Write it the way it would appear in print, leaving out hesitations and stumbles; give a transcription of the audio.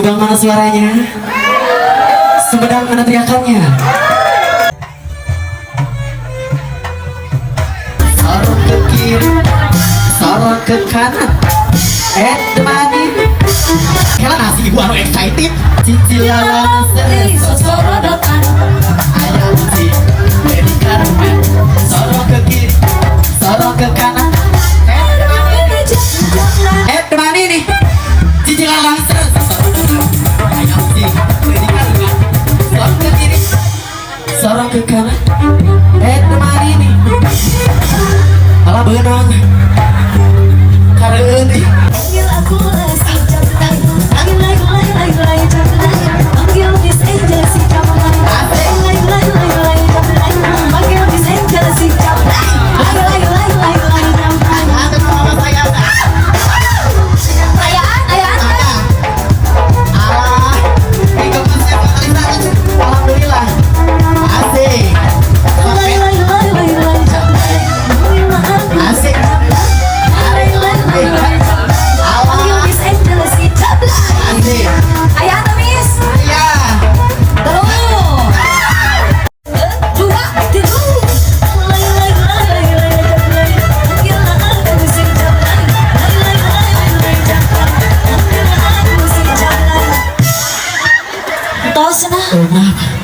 Tebal mana suaranya? Sumedang mana teriakannya? Sorot ke kiri, sorot ke kanan. Temani kela nasi ibu anu excited. Cicilalan sesorodotan. Ayam si Dedi Karmen. Sorot ke kiri, sorot ke kanan. Temani nih. Cicilalan ayam si Dedi Karmen. Sorot ke kiri, sorot ke kanan. Temani nih. Alah benang. Karena ini Tos na. maaf.